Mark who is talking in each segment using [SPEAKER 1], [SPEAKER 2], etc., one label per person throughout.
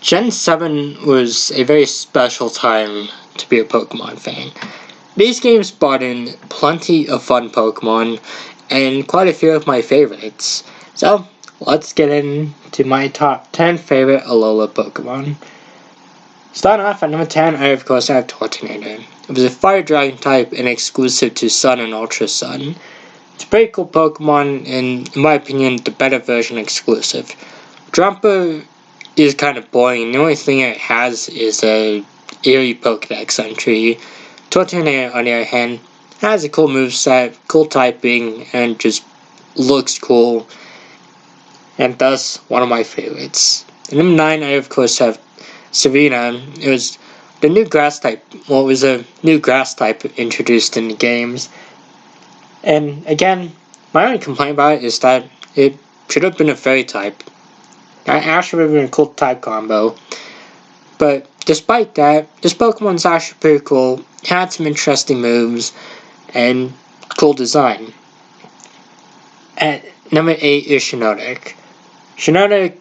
[SPEAKER 1] Gen 7 was a very special time to be a Pokemon fan. These games brought in plenty of fun Pokemon and quite a few of my favorites. So, let's get into my top 10 favorite Alola Pokemon. Starting off at number 10, I of course have Torternator. It was a Fire Dragon type and exclusive to Sun and Ultra Sun. It's a pretty cool Pokemon and, in my opinion, the better version exclusive. Drumper is kind of boring. The only thing it has is a eerie Pokedex entry. Torternator, on the other hand, has a cool moveset, cool typing, and just looks cool. And thus, one of my favorites. At number 9, I of course have Serena. It was the new grass type. Well, it was a new grass type introduced in the games. And again, my only complaint about it is that it should have been a fairy type. That actually would have been a cool type combo. But despite that, this Pokemon's actually pretty cool. It had some interesting moves and cool design. At number 8 is Shiinotic. Shiinotic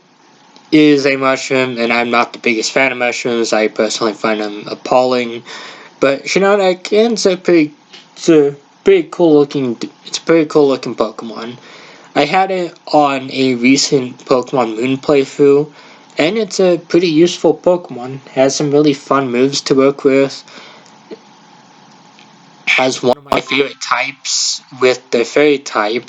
[SPEAKER 1] is a mushroom, and I'm not the biggest fan of mushrooms. I personally find them appalling. But Shiinotic is a pretty cool looking Pokemon. I had it on a recent Pokemon Moon playthrough, and it's a pretty useful Pokemon. It has some really fun moves to work with. Has one of my favorite types with the fairy type,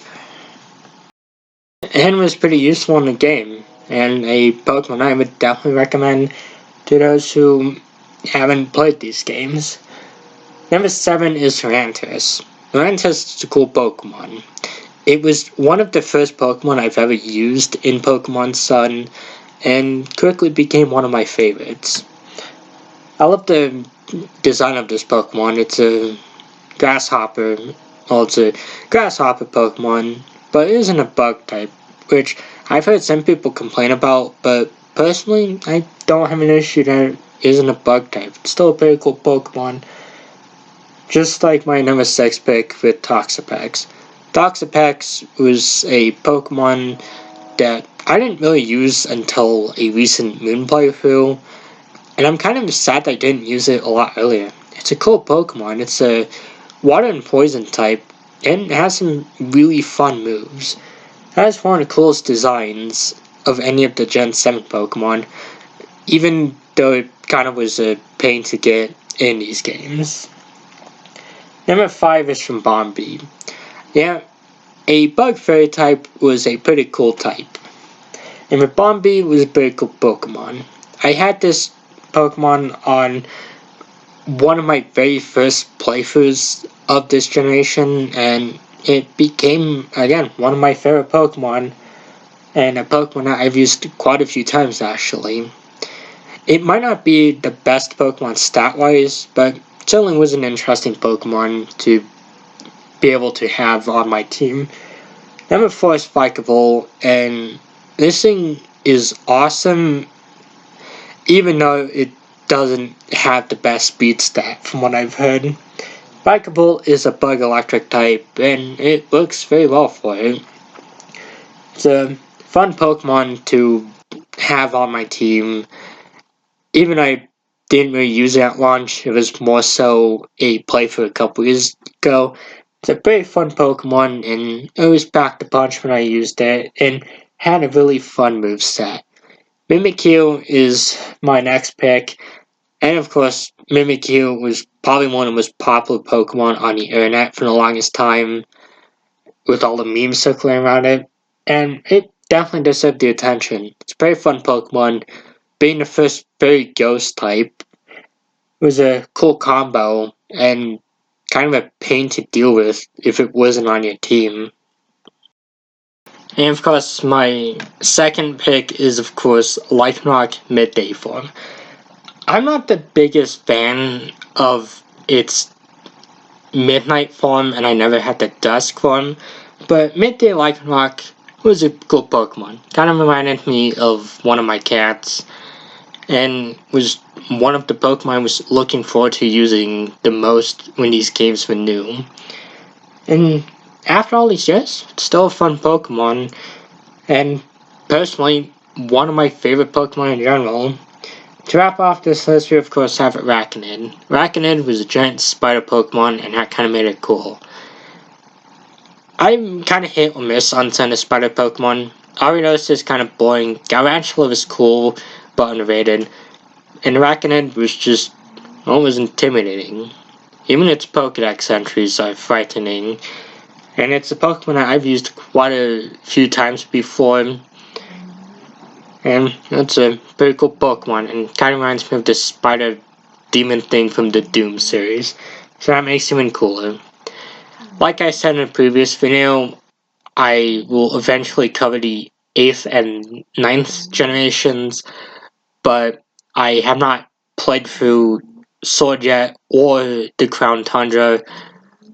[SPEAKER 1] and was pretty useful in the game, and a Pokemon I would definitely recommend to those who haven't played these games. Number 7 is Lurantis. Lurantis is a cool Pokemon. It was one of the first Pokemon I've ever used in Pokemon Sun, and quickly became one of my favorites. I love the design of this Pokemon. It's a grasshopper. Well, it's a grasshopper Pokemon, but it isn't a bug type, which I've heard some people complain about, but personally, I don't have an issue that it isn't a bug type. It's still a pretty cool Pokemon. Just like my number 6 pick with Toxapex. Toxapex was a Pokemon that I didn't really use until a recent Moon playthrough, and I'm kind of sad that I didn't use it a lot earlier. It's a cool Pokemon. It's a water and poison type, and it has some really fun moves. It has one of the coolest designs of any of the Gen 7 Pokemon, even though it kind of was a pain to get in these games. Number 5 is from Bombi. Yeah, a bug fairy type was a pretty cool type. And Bombi was a pretty cool Pokemon. I had this Pokemon on one of my very first playthroughs of this generation, and it became, again, one of my favorite Pokemon, and a Pokemon that I've used quite a few times actually. It might not be the best Pokemon stat-wise, but it certainly was an interesting Pokemon to be able to have on my team. Number 4 is Vikavolt, and this thing is awesome, even though it doesn't have the best speed stat from what I've heard. Vikavolt is a bug electric type, and it works very well for it. It's a fun Pokemon to have on my team. Even though I didn't really use it at launch, it was more so a playthrough a couple years ago. It's a pretty fun Pokemon, and it was packed a punch when I used it, and had a really fun moveset. Mimikyu is my next pick, and of course, Mimikyu was probably one of the most popular Pokemon on the internet for the longest time, with all the memes circling around it, and it definitely deserved the attention. It's a very fun Pokemon. Being the first fairy ghost type was a cool combo, and kind of a pain to deal with if it wasn't on your team. And of course, my second pick is, of course, Lycanroc Midday form. I'm not the biggest fan of its Midnight form, and I never had the Dusk form, but Midday Lycanroc was a cool Pokemon. Kind of reminded me of one of my cats, and was one of the Pokemon I was looking forward to using the most when these games were new. And after all these years, it's still a fun Pokemon, and personally, one of my favorite Pokemon in general. To wrap off this list, we of course have Arachnid. Arachnid was a giant spider Pokemon, and that kind of made it cool. I'm kind of hit or miss on some of the spider Pokemon. Ariados is kind of boring. Galvantula was cool, but underrated. And Arachnid was just almost intimidating. Even its Pokedex entries are frightening. And it's a Pokemon that I've used quite a few times before. And it's a pretty cool Pokemon, and kind of reminds me of the spider demon thing from the Doom series. So that makes it even cooler. Like I said in a previous video, I will eventually cover the 8th and 9th generations, but I have not played through Sword yet or the Crown Tundra,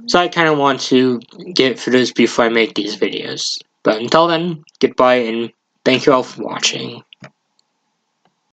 [SPEAKER 1] so I kind of want to get through this before I make these videos. But until then, goodbye and thank you all for watching.